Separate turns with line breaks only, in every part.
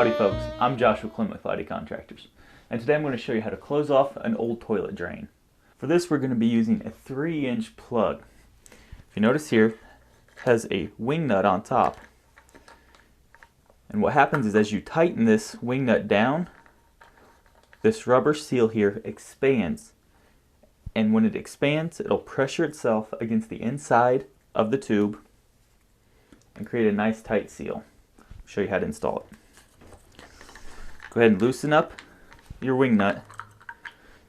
Howdy folks, I'm Joshua Clem with Lighty Contractors, and today I'm going to show you how to close off an old toilet drain. For this we're going to be using a 3-inch plug. If you notice here, it has a wing nut on top. And what happens is as you tighten this wing nut down, this rubber seal here expands. And when it expands, it'll pressure itself against the inside of the tube and create a nice tight seal. I'll show you how to install it. Go ahead and loosen up your wing nut.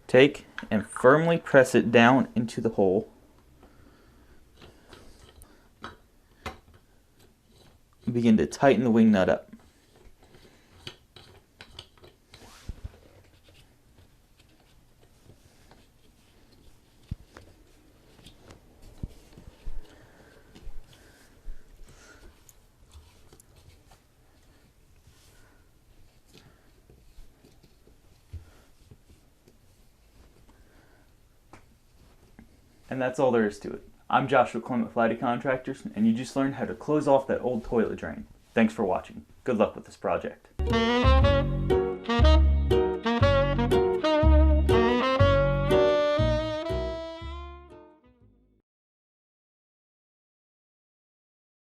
Take and firmly press it down into the hole. Begin to tighten the wing nut up. And that's all there is to it. I'm Joshua Clem with Lighty Contractors, and you just learned how to close off that old toilet drain. Thanks for watching. Good luck with this project.